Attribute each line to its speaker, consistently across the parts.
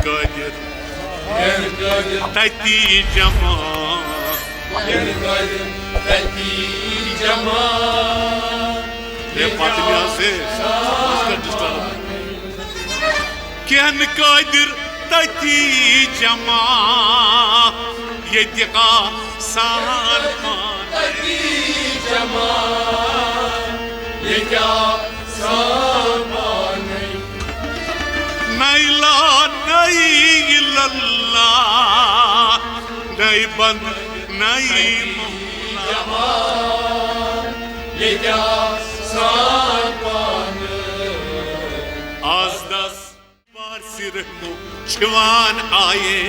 Speaker 1: Qadir Tati Jamal
Speaker 2: Tati Jamal
Speaker 1: ये फातिमा से Ken Qadir Tati Jamal ये दिखा सालमान
Speaker 2: Tati Jamal ये क्या सामान
Speaker 1: Naila nayi lallah nayi band nayi
Speaker 2: Jamal ये क्या सामान
Speaker 1: Az das var sirhu çivan aye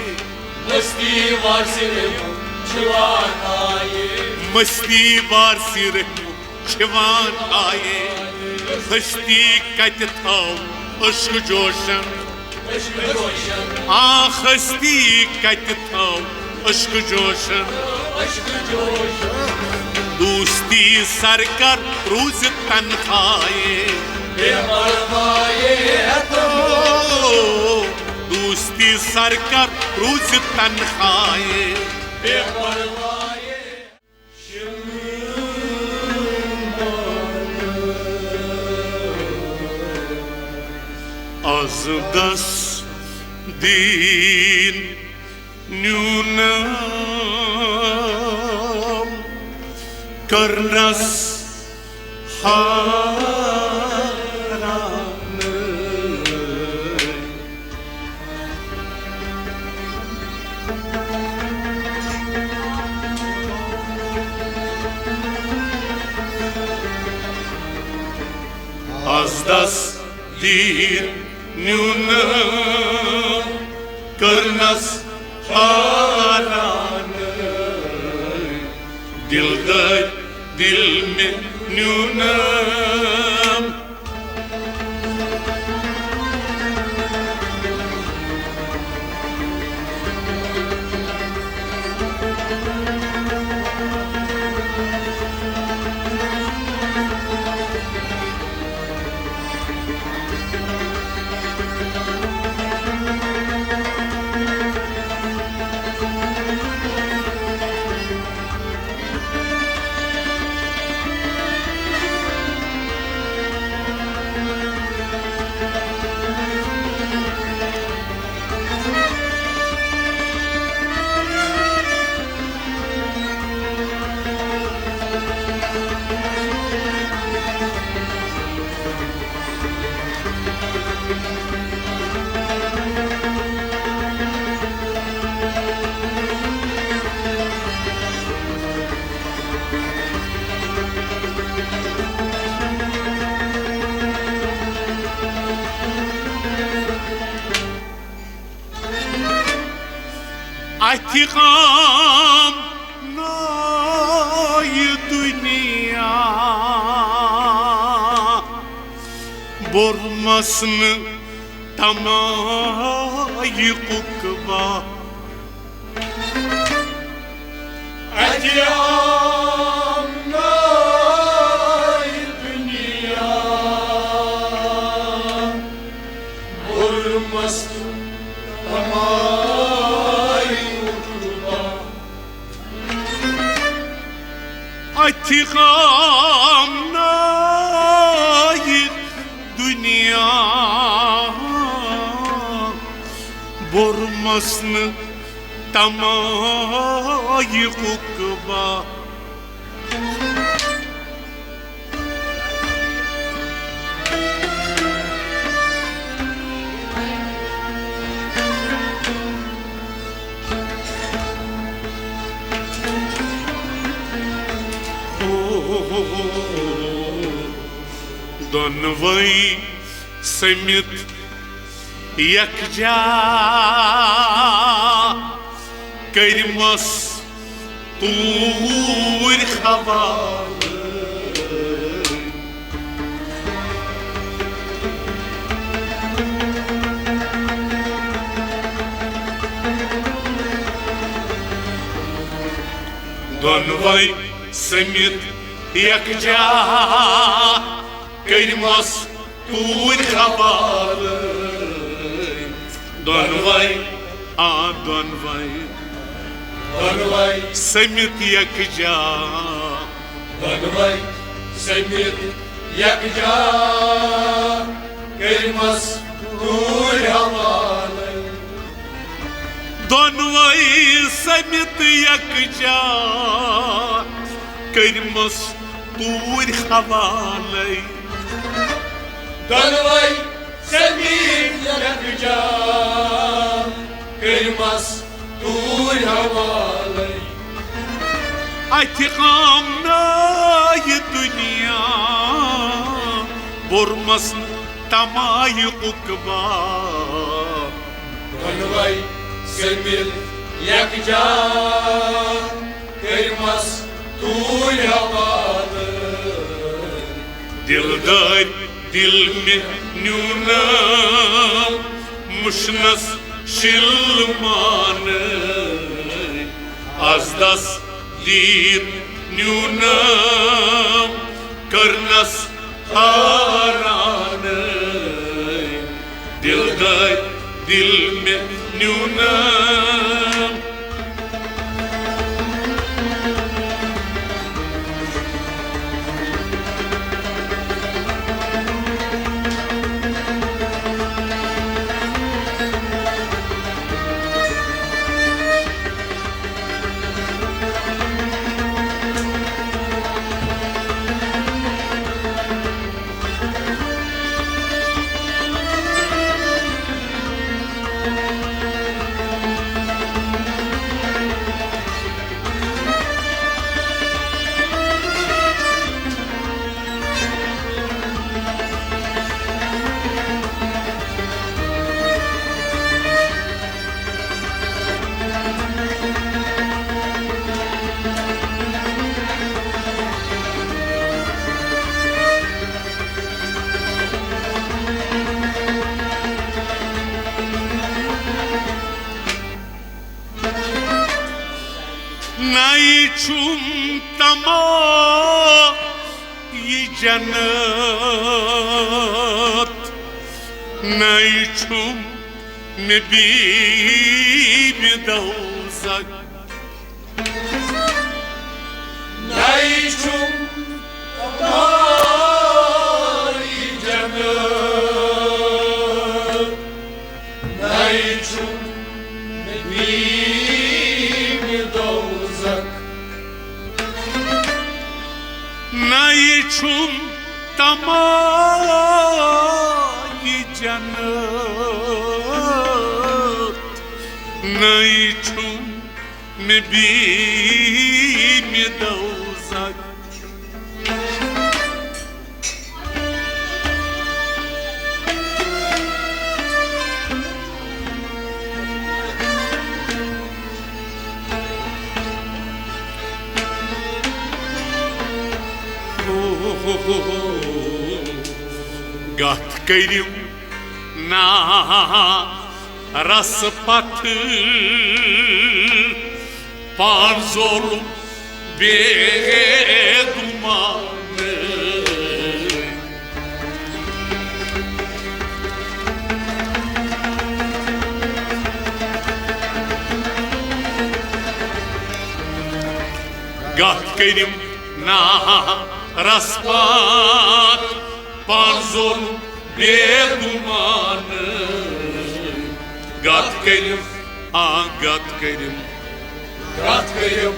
Speaker 2: मस्ती वार सिर्फ जवान आए
Speaker 1: Masti var sirhu çivan aye Hasti kat thav aşk joshan
Speaker 2: इश्क जोशन
Speaker 1: Ah hasti kat thav aşk joshan
Speaker 2: इश्क जोशन
Speaker 1: Dosti sarkar roz tanhaye
Speaker 2: बेमरवाए तुम
Speaker 1: Dosti sarkar roz tanhaye
Speaker 2: बेमरवाए
Speaker 1: Az das din nunam karnas haranı Az das din nunam karnas haranı Dilgar dil mein nunam Atikam nay dünya Bormasını tamayı kukba
Speaker 2: अजयाम नाई दुनिया गुरमस्त हमारी उठवा
Speaker 1: Atikam nay dünya Bormasını tamayı kukba Donvay semit yakja Kırmaz tur havalı Donvay semit yakja Kırmaz tur havalı Donvay, donvay,
Speaker 2: Donvay,
Speaker 1: samit yakja.
Speaker 2: donvay, samit yakja, kırmaz dur havalay.
Speaker 1: Donvay, samit yakja, kırmaz dur havalay.
Speaker 2: Donvay, samit yakja, kırmaz dur havalay.
Speaker 1: Atiqam nay dünya, vurmasın tamayı ukba.
Speaker 2: Donvay, samit yakja, kırmaz dur havalay.
Speaker 1: Dildar dil में न्यूना मुशनस शिलमान azdas dir न्यूना Karan's haran Dildar dil में न्यूना Naichum tama yi jannat Naichum me dawzak
Speaker 2: Naichum tamari cennet Naichum nebimi dozak
Speaker 1: Naichum tama yi jannat Naichum me dawzak Gat kayrim na raspat Panzol beduman Gat kayrim na raspat Panzol beduman Gat kayrim gat kayrim
Speaker 2: Kratkayım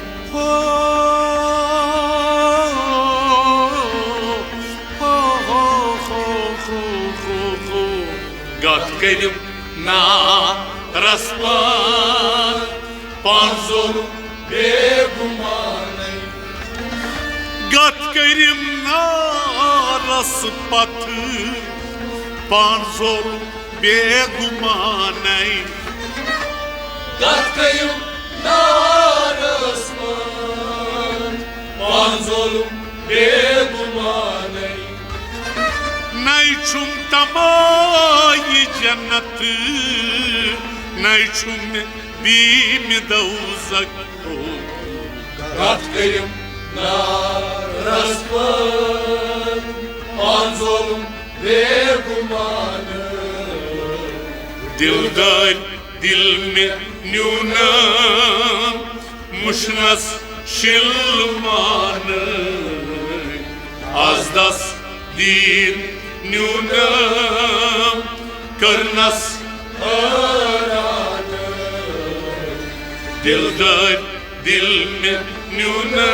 Speaker 1: Gat kayrim na raspat Panzol
Speaker 2: begumanay
Speaker 1: Gat kayrim na raspat Panzol begumanay
Speaker 2: Kratkayım narasman Panzolum begumanay
Speaker 1: Naichum tamayi jannat Naichum bim dawzak
Speaker 2: Kratkayım narasman Panzolum begumanay
Speaker 1: Dildar dilme nuna Mushnas shilmane Azdas din nuna Karnas arane Dildar dilme nuna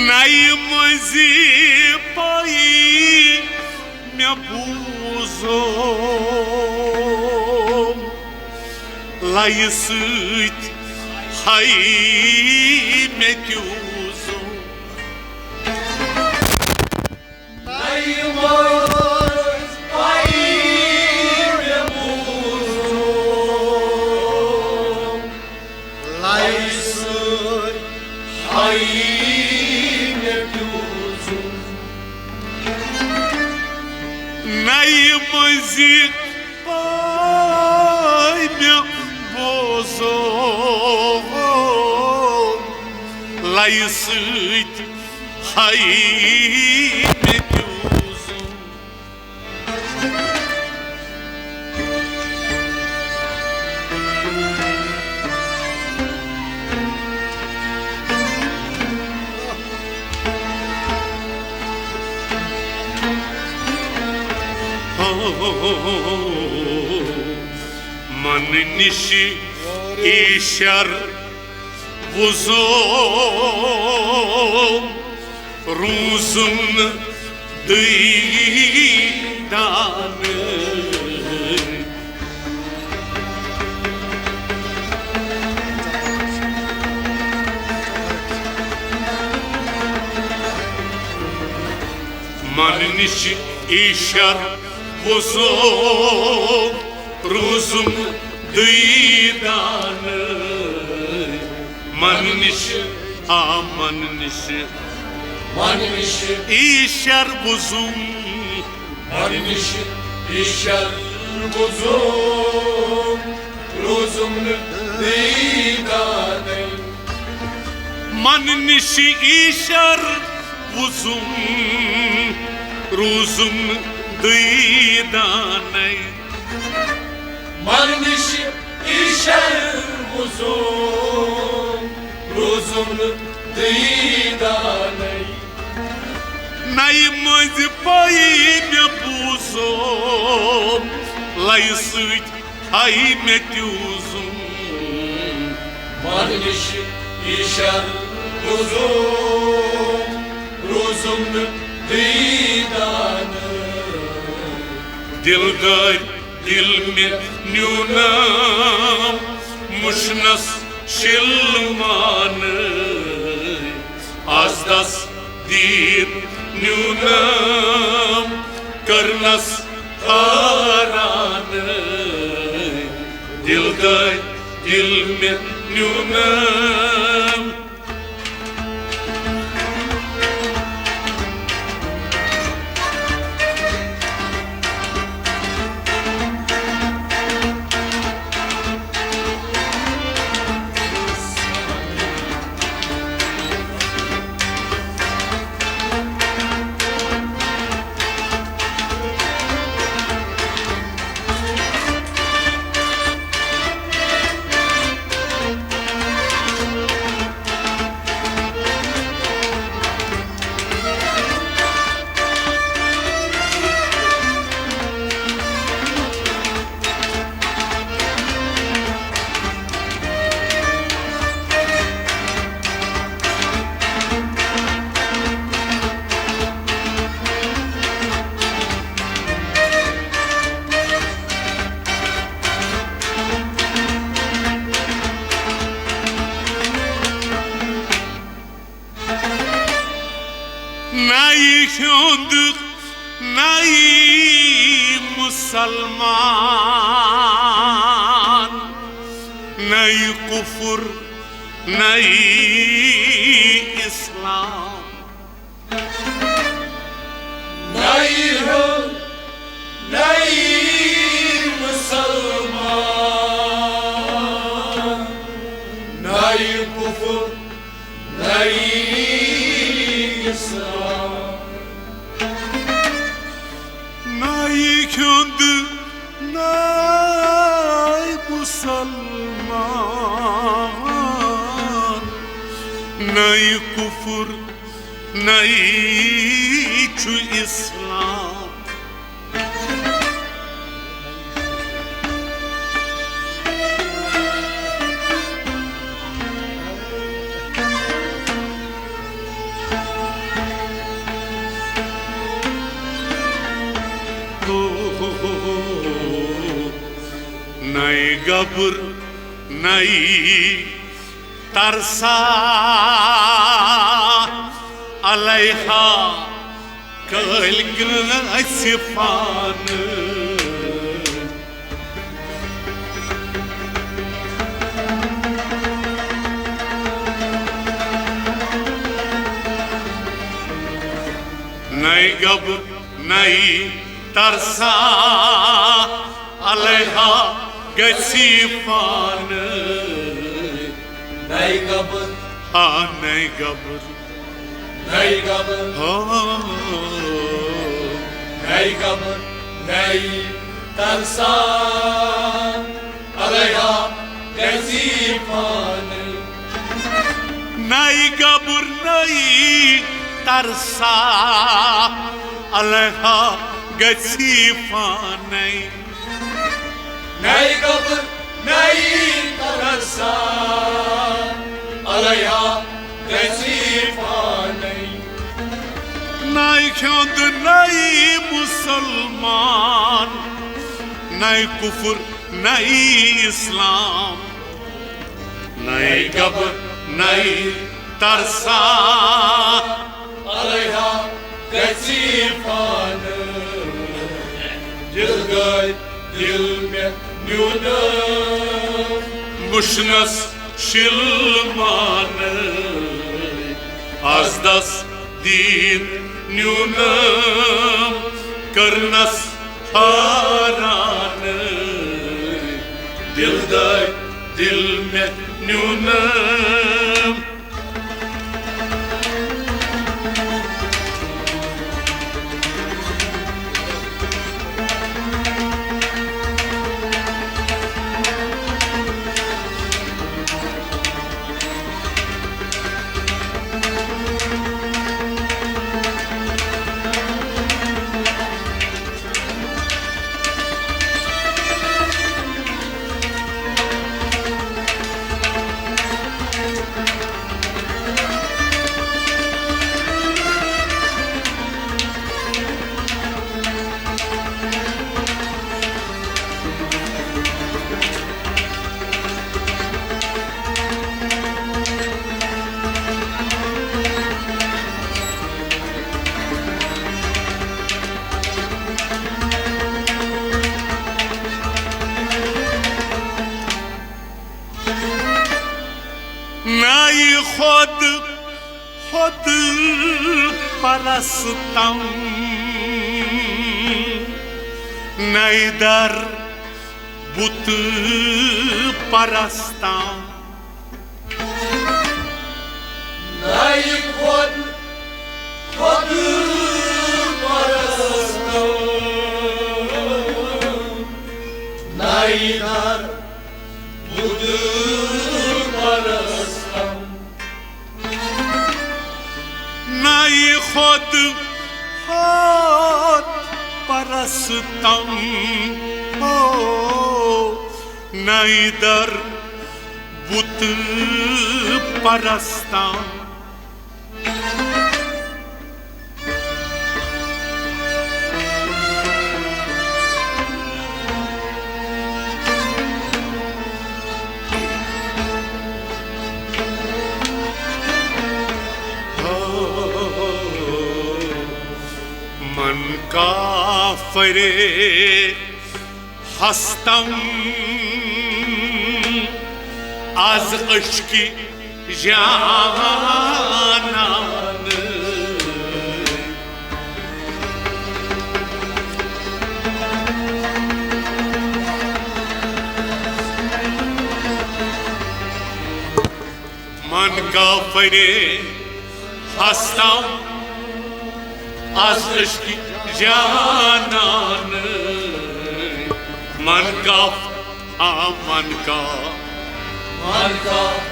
Speaker 1: Naimăzi pai mi-a buzo La ieșit hai metiuzo
Speaker 2: Naimăzi pai mi-a buzo La ieșit hai
Speaker 1: Naimăzi pai mi-a buzo La ieșit hai metiuzo Man nişi işar buzum Ruzun dıydanı Man nişi işar buzum Ruzum dıydanı Man nişi aman nişi
Speaker 2: Manişi
Speaker 1: İşar buzum
Speaker 2: Manişi işer buzum Ruzumlu didane
Speaker 1: Man nişi işar buzum Ruzum dıydanı
Speaker 2: Manişi işer buzum Ruzumlu didane
Speaker 1: Naimăzi pai mi-a buzo La ieșit hai metiuzo
Speaker 2: Manişi işer buzum Ruzumlu didane
Speaker 1: Dildar dilme nuna Mushnas shilmane Azdas din nuna Karnas arane Dildar dilme nuna kunduk nay Müslüman, nay kufur, nay İslam.
Speaker 2: Nay Hud, nay Müslüman, nay kufur, nay İslam.
Speaker 1: Nay kunduk nay Müslüman, nay kufur, nay şu İslam. Nay gabr, nay tarsa alayha kalgın asifanı. Nay gabr, nay tarsa alayha gasifanı.
Speaker 2: Nay gabr,
Speaker 1: Ha nay gabr,
Speaker 2: nay gabr,
Speaker 1: ha
Speaker 2: nay gabr, nay tarsan alayha gasifanı.
Speaker 1: nay gabr, nay tarsa alayha gasifanı.
Speaker 2: Nay gabr, nay tarsan alayha gasifanı.
Speaker 1: Nay kund, nay Müslüman, nay kufur, nay İslam. Nay gabr, nay tarsa
Speaker 2: alayha gasifanı. Dil gay, dil me nünem.
Speaker 1: Muşnas şilmanı, azdas din nünüm, kırnas haranı. Dilday dilme nünüm. Nay khod khod parastam, nay dar but parastam.
Speaker 2: Nay khod khod parastam, nay dar bud parastam.
Speaker 1: Nay khod khod parastam, oh, nay dar but parastam. fere hastam az aşkı cananı man gafere hastam az aşkı cananı man gaf man gaf
Speaker 2: Marka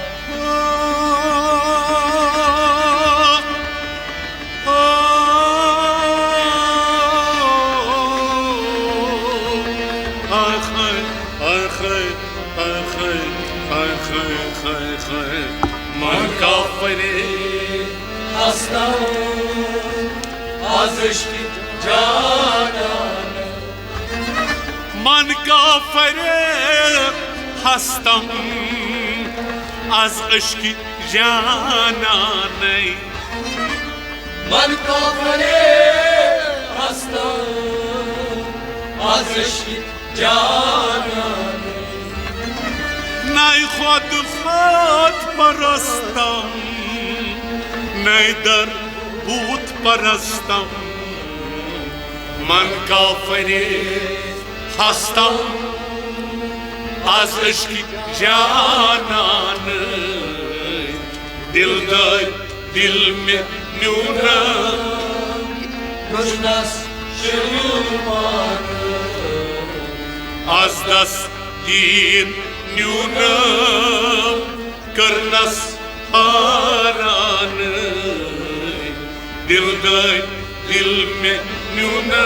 Speaker 1: man gafere
Speaker 2: hastam az aşkı cananı
Speaker 1: man gafere hastam az aşkı cananı
Speaker 2: man kafere hastam az aşkı cananı
Speaker 1: nay khod parastam nay dar bhut parastam man kafere hastam az aşkı cananı dilda dil me nuna
Speaker 2: Rojnas şırmanı
Speaker 1: az das din nuna karnas haranı dilda dil me nuna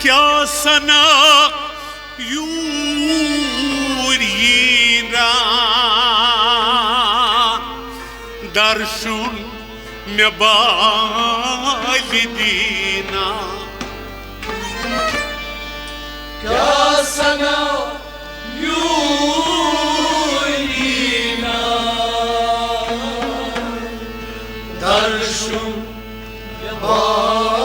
Speaker 1: क्या सना यूरीना दर्शन में बालिदीना
Speaker 2: क्या sana yurina darshun validina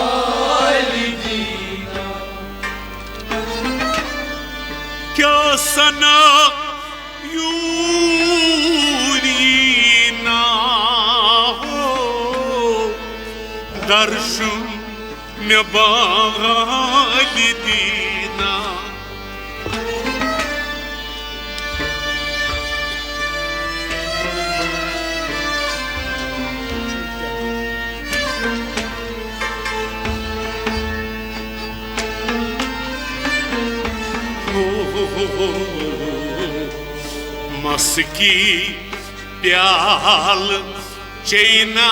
Speaker 1: क्या सना यूरीना हो दर्शन में बालिदीना मस्की प्याल चैना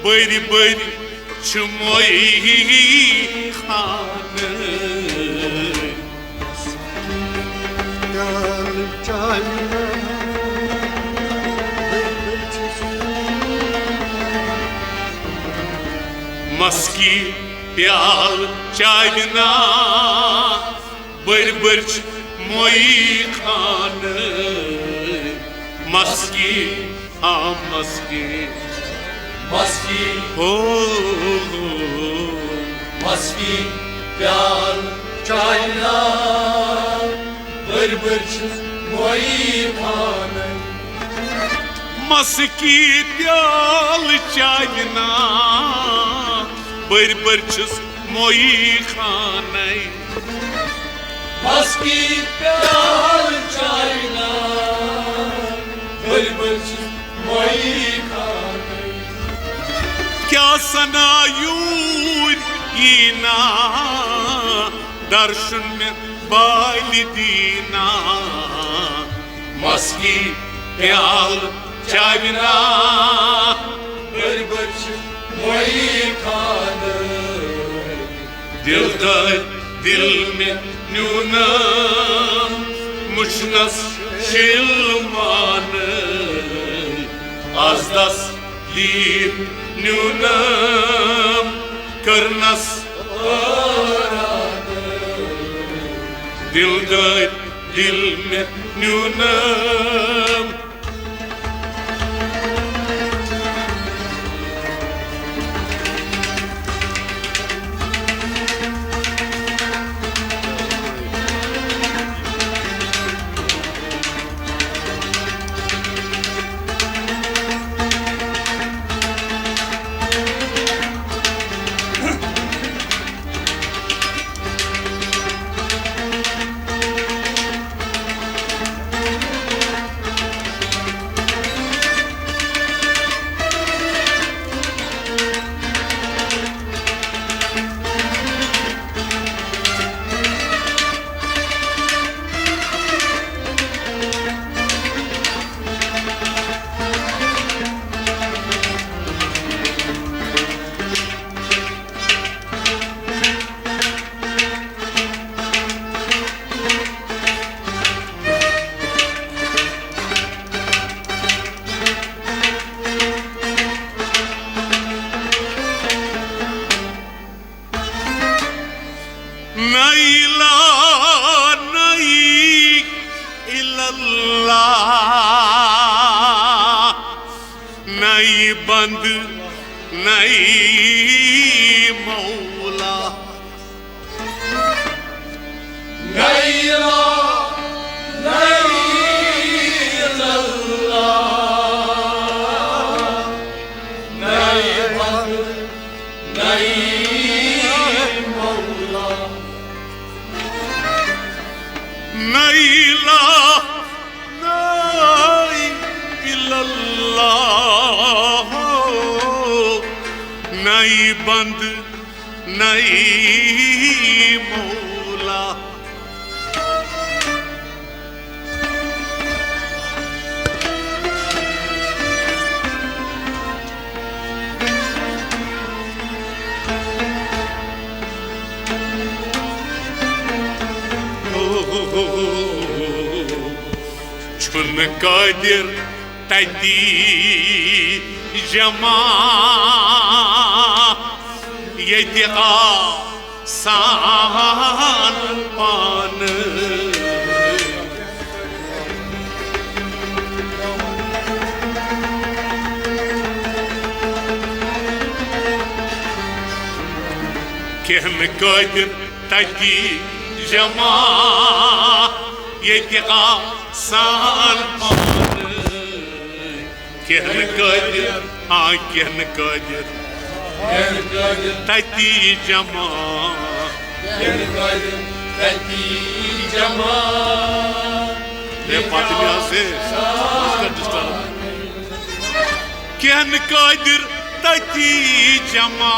Speaker 1: बड़ी बड़ी छुमोई Khan Maski प्याल China बड़ मोई खान मस्की मस्की
Speaker 2: मस्की
Speaker 1: हो
Speaker 2: मस्की प्याल चाइना बरबर मोई खान
Speaker 1: मस्की प्याल चाइना बड़ मोई खान
Speaker 2: मस्की प्याल चाइना बलबल मोई खाने
Speaker 1: क्या सनायूर ईना दर्शन बाली दीना मस्की प्याल चाविना
Speaker 2: बलबल मोई खाने
Speaker 1: दिल में न्यूनम मुशनस शिलमान आजदस दीर न्यूनम करनस दिल में न्यूनम नई बंद नई मौला
Speaker 2: नई ला नई लल्ला नई बंद नई मौला
Speaker 1: नई ला नई इल्लल्लाह नई बंद नई मौला Çün kadir tadi jama yediqa san pan Kehn kadir tadi jama yediqa san pan Kehn kadir kehn kadir tadi jama
Speaker 2: tati jama
Speaker 1: Le Fatıma se Kehn kadir tadi jama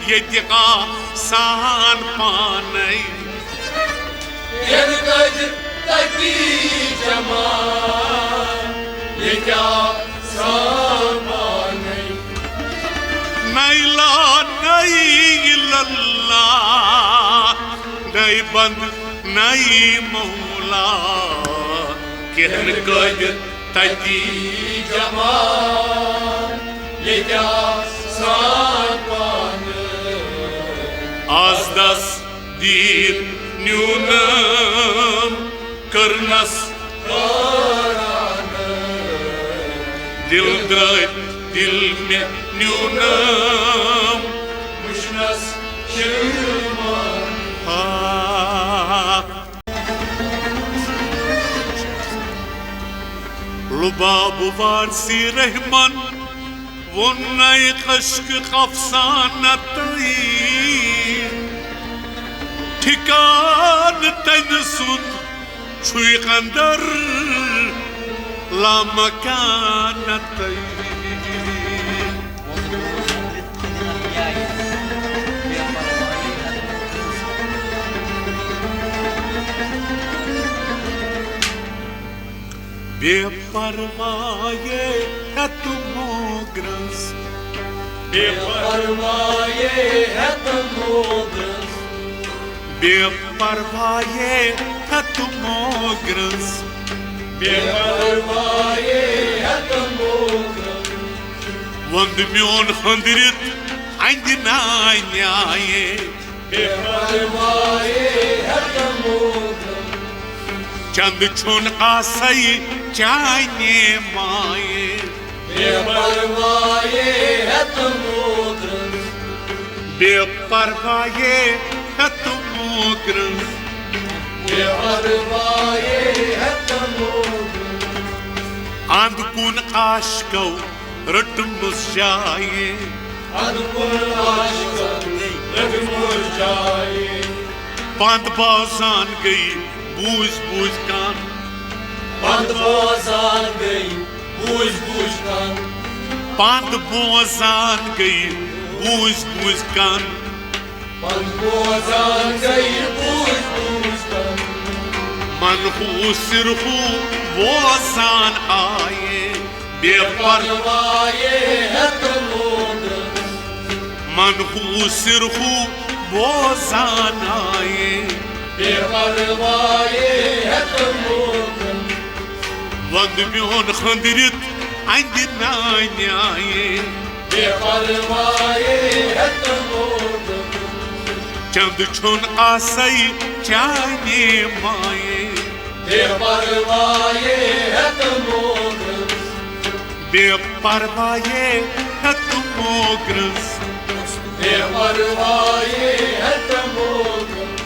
Speaker 1: yediqa san panay
Speaker 2: Kehn kadir tati jama ये क्या सामान नहीं
Speaker 1: नहीं ला नहीं लल्ला नहीं बंद नहीं मौला कहन कादिर तजी
Speaker 2: जमान ये क्या सामान
Speaker 1: आज दस दीर न्यूनम करनस दिल में न्यूनम
Speaker 2: मुशनस शिलमान
Speaker 1: लुबाब वारसी रहमान वो नए कश्क अफसाना तई ठिकान तन सुद छुई कंदर لا مكان طيب बेपरवाये है तुम ग्रस
Speaker 2: बेपरवाये है तुम ग्रस
Speaker 1: बेपरवाये है तुम ग्रस
Speaker 2: बेपरवाये है तुम ग्रस
Speaker 1: वंद म्योन हंदरित अंजनाये
Speaker 2: बेपरवाये है तुम ग्रस
Speaker 1: चंद छुन आसई चाने माये
Speaker 2: बेपरवाये है तुम ग्रस
Speaker 1: बेपरवाये है तुम ग्रस
Speaker 2: बेपरवाये है तुम ग्रस
Speaker 1: अंधकुन आशको रटमुस जाए
Speaker 2: अनकुल आशिक रटमुस जाए
Speaker 1: पंद बाजान गई बूझ बूझ कान
Speaker 2: बंद बोजान गई बूझ बूझ कान
Speaker 1: पंद बाजान गई बूझ बूझ कान
Speaker 2: बंद बोजान गई बूझ बूझ कान
Speaker 1: मन हु सिरहु बाजान आए बेपर
Speaker 2: बेपरवाये है तुम ग्रस
Speaker 1: मन हु सिरहु बाजान आए
Speaker 2: बेपरवाये है तुम ग्रस
Speaker 1: वंद म्योन खंदरित अंजनाये
Speaker 2: बेपरवाये है तुम ग्रस
Speaker 1: चंद छुन आसई चाने माये
Speaker 2: बेपरवाये है तुम ग्रस
Speaker 1: बेपरवाये है तुम ग्रस
Speaker 2: बेपरवाये है तुम ग्रस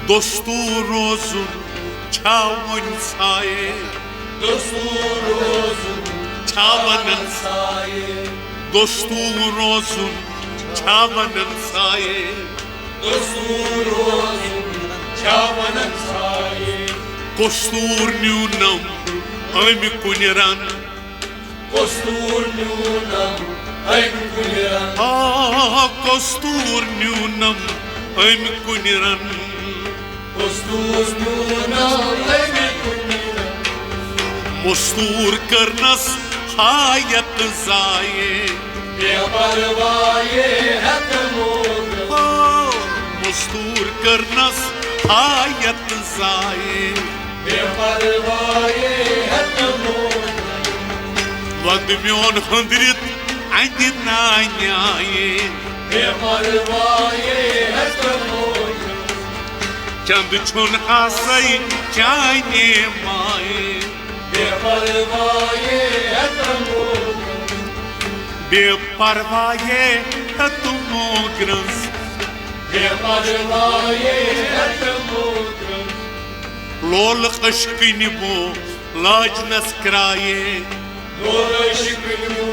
Speaker 1: दोस्तू रोजुन छावन साये
Speaker 2: दस्तूर रोज़ुन
Speaker 1: छावनन
Speaker 2: साये
Speaker 1: दोस्तू रोजुन छावनन साये
Speaker 2: दस्तूर रोज़ुन छावनन साये
Speaker 1: कस्तूर न्यूनम अमि कुनिरन
Speaker 2: कस्तूर न्यूनम ऐम कुनिरन
Speaker 1: कस्तूर न्यूनम अमि कुनिरन
Speaker 2: कस्तूर न्यूनम ऐम कुनिरन
Speaker 1: मस्तूर करनस हायत जाये
Speaker 2: बेपरवाये है तुम ग्रस
Speaker 1: मस्तूर करनस हायत जाये
Speaker 2: बेपरवाये है तुम
Speaker 1: वंद म्योन हंदरित अंजनाये
Speaker 2: बेपरवाये है तुम
Speaker 1: चंद छुन आसई चाने माये
Speaker 2: बेपरवाये है तुम
Speaker 1: बेपरवाये है तुम ग्रस
Speaker 2: बेपरवाये है तुम ग्रस
Speaker 1: लोल अश्किन बो लाज नस्क्राये
Speaker 2: लोल शिकनु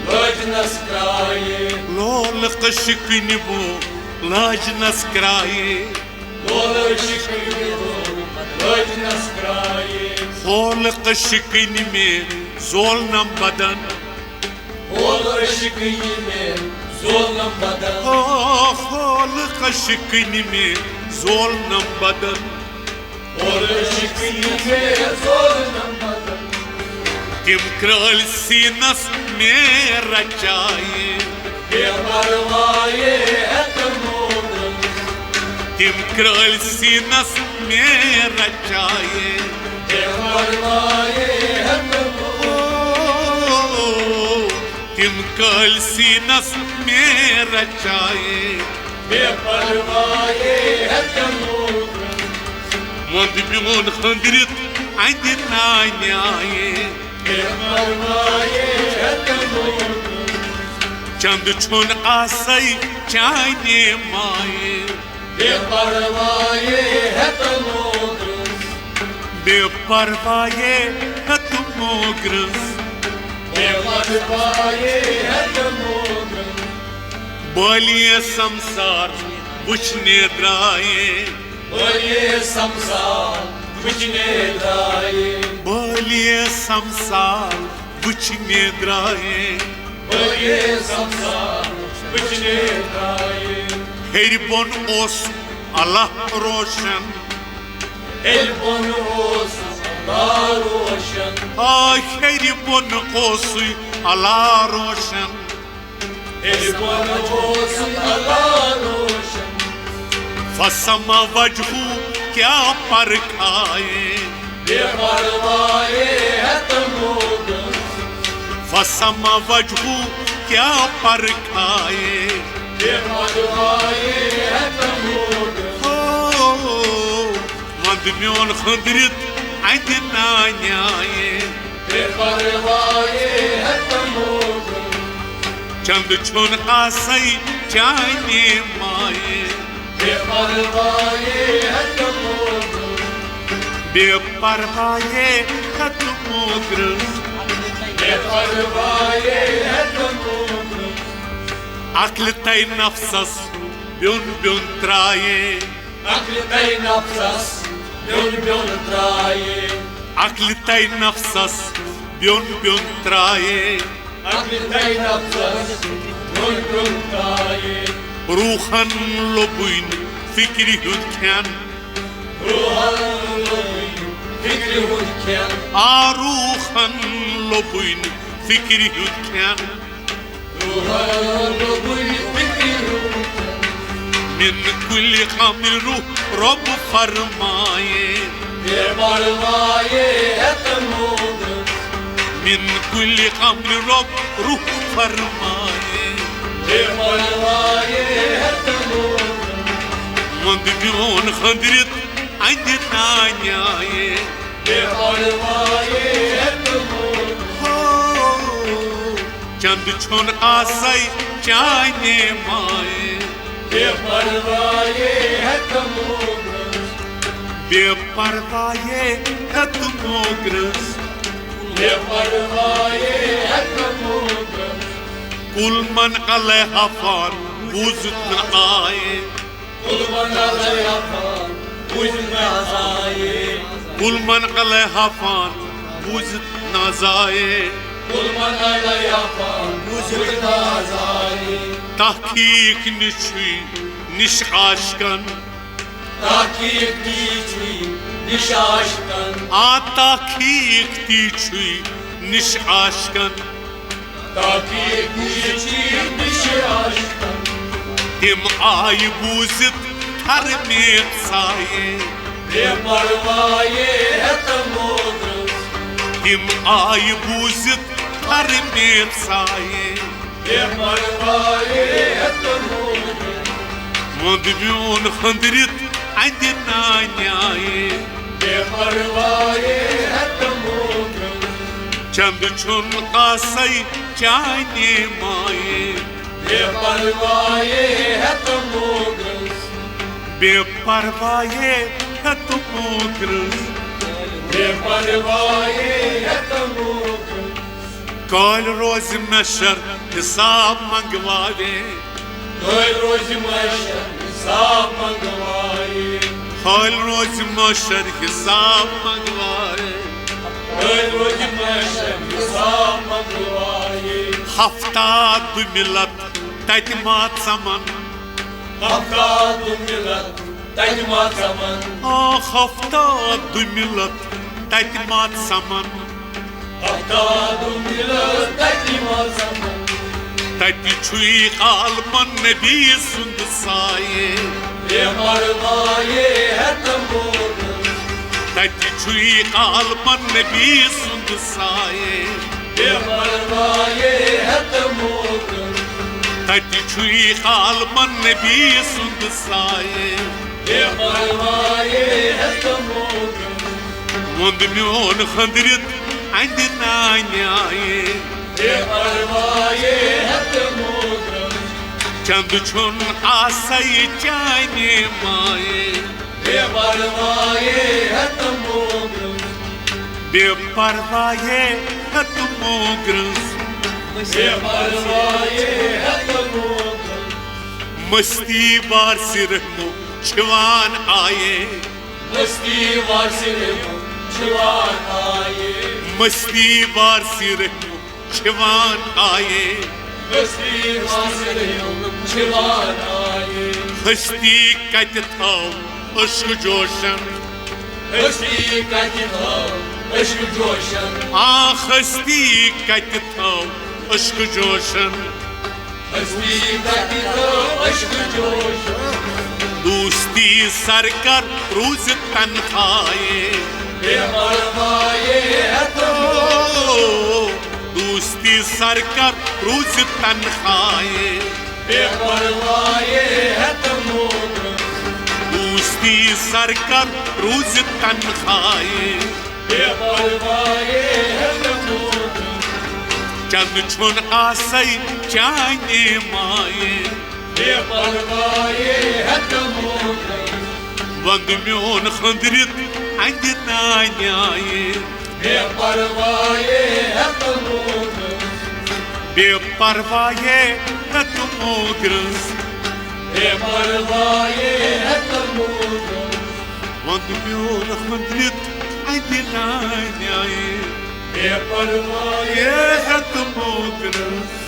Speaker 2: लज नस्क्राये
Speaker 1: लोल अश्किन बो लाज नस्क्राये
Speaker 2: लोल शिकनु लज नस्क्राये
Speaker 1: होल अश्किन में जोलनम बदन
Speaker 2: लोल शिकनु में जोलम बदन
Speaker 1: होल अश्किन में जोलनम बदन
Speaker 2: लोल शिकनु में जोलम बदन
Speaker 1: तिम क्रल सीनस में रचाये
Speaker 2: बेपरवाये है तुम ग्रस
Speaker 1: तिम क्रल सीनस में रचाये
Speaker 2: बेपरवाये है तुम
Speaker 1: तिम क्रल सीनस में रचाये
Speaker 2: बेपरवाये है तुम ग्रस
Speaker 1: वंद म्योन हंदरित अंजनाये
Speaker 2: बेपरवाये है तुम
Speaker 1: चंद छुन आसई चाने माये
Speaker 2: बेपरवाये है तुम ग्रस
Speaker 1: बेपरवाये है तुम ग्रस
Speaker 2: बेपरवाये है तुम ग्रस
Speaker 1: बलिए संसार वुचने द्राये
Speaker 2: बलिए संसार वचने द्राये
Speaker 1: बोलिए संसार वचने द्राये
Speaker 2: बोलिए संसार वचने द्राये
Speaker 1: हेरबोन ओस अल्लाह रोशन
Speaker 2: हेरबोन ओस अल्लाह रोशन
Speaker 1: हेरबोन ओस अल्लाह रोशन
Speaker 2: हेरबोन ओस अल्लाह रोशन
Speaker 1: फसमा वजहू क्या परखाए
Speaker 2: बेपरवाए है तमोगन
Speaker 1: फसमा वजहू क्या परखाए
Speaker 2: बेपरवाए है तमोगन
Speaker 1: वंद म्योन खंदरित अत नान्याए
Speaker 2: बेपरवाए है तमोगन
Speaker 1: चंद छुन आसई चाने माए
Speaker 2: बेपरवाए है तमोगन
Speaker 1: बेपरवाए खत्मोग्र
Speaker 2: बेपरवाए है तमोगन
Speaker 1: अक्ल तय नफ्सस ब्योन ब्योन त्राये
Speaker 2: अक्ल तय नफ्सस ब्योन ब्योन त्राये
Speaker 1: अक्ल तय नफ्सस ब्योन ब्योन त्राये
Speaker 2: अक्ल तय नफ्सस ब्योन ब्योन त्राये
Speaker 1: रूहन लोबुन फिक्र हुद खेन
Speaker 2: रूहन फिक्र हुद खेन
Speaker 1: आरूहन लोबुन फिक्र हुद खेन
Speaker 2: रूहन फिक्र हुद
Speaker 1: मिन कुल खामिर रूह रब फरमाए
Speaker 2: बेपरवाए है तमोगन
Speaker 1: मिन कुल खामिर रब रूह फरमाए
Speaker 2: बेपरवाए है तमोगन
Speaker 1: वंद म्योन खंदरित अत नान्याए
Speaker 2: बेपरवाए है तमोगन
Speaker 1: चंद छुन आसई चाने माए
Speaker 2: बेपरवाए है तमोगन
Speaker 1: बेपरवाए खत्मोग्र
Speaker 2: बेपरवाए है तमोगन
Speaker 1: कुल मन अलैहा फान बुझत न आए
Speaker 2: कुल मन अलैहा फान बुझत न आए
Speaker 1: कुल मन अलैहा फान बुझत न जाए
Speaker 2: कुल मन अलैहा फान बुझत न आए
Speaker 1: तहकीक निशुई निश आशकन
Speaker 2: ताकि कीचुई निशाशकन
Speaker 1: तहकीक तीछुई निश आशकन
Speaker 2: ताकि कीचुई निशाशकन
Speaker 1: तिम आय बूजित हर में साये
Speaker 2: बेपरवाए है तमोगन
Speaker 1: तिम आय बूजित हर में साये
Speaker 2: बेपरवाए है तमोगन
Speaker 1: वंद म्योन खंदरित अत नान्याए
Speaker 2: बेपरवाए है तमोगन
Speaker 1: चंद छुन आसई चाने माए
Speaker 2: बेपरवाए है तमोगन
Speaker 1: बेपरवाए खत्मोग्र
Speaker 2: बेपरवाए है तमोगन
Speaker 1: कल रोज मशर हिसाब मंगवावे
Speaker 2: कोई रोज मशर हिसाब मंगवाए
Speaker 1: कल रोज मशर हिसाब मंगवावे
Speaker 2: कोई रोज मशर हिसाब मंगवाए
Speaker 1: हफ्ता दु मिलत तत मात समन
Speaker 2: हफ्ता दु मिलत तज मात समन
Speaker 1: हफ्ता दु मिलत तत मात समन
Speaker 2: हफ्ता दु मिलत तज मात समन
Speaker 1: तत छुई आलमन नबी सुंद साये
Speaker 2: बेपरवाए है तमोगन
Speaker 1: तत छुई आलमन नबी सुंद साये
Speaker 2: बेपरवाए है तमोगन
Speaker 1: तत छुई आलमन नबी सुंद साये
Speaker 2: बेपरवाए है तमोगन
Speaker 1: वंद म्योन खंदरित अत नान्याए
Speaker 2: बेपरवाए है तमोगन
Speaker 1: चंद छुन आसई चाने माए
Speaker 2: बेपरवाए है तमोगन
Speaker 1: बेपरवाए खत्मोग्र
Speaker 2: बेपरवाए है तमोगन
Speaker 1: मस्ती बार सिर को छिवान आए
Speaker 2: मस्ती वासिर जवान आए
Speaker 1: मस्ती वासिर जवान आए
Speaker 2: मस्ती वासिर जवान आए
Speaker 1: हस्ती कत थाव अश्क जोशन
Speaker 2: हस्ती कत थाव अश्क जोशन
Speaker 1: हस्ती कत थाव अश्क जोशन
Speaker 2: हस्ती कत थाव अश्क जोशन
Speaker 1: दोस्ती सरकर रोज तन्हाए
Speaker 2: बेपरवाए है तुम
Speaker 1: दोस्ती सरकर रोज तन्हाए
Speaker 2: बेपरवाए है तुम
Speaker 1: दोस्ती सरकर रोज तन्हाए
Speaker 2: बेपरवाए है तुम
Speaker 1: चंद छुन आसई चाने माए
Speaker 2: बेपरवाए है तुम
Speaker 1: वंद म्योन खंदरित अंग नान्याए
Speaker 2: बेपरवाए है तुम
Speaker 1: बेपरवाए है तुम ग्रस
Speaker 2: बेपरवाए है तुम
Speaker 1: वंद म्योन खंदरित अंग नान्याए
Speaker 2: बेपरवाए
Speaker 1: है तुम ग्रस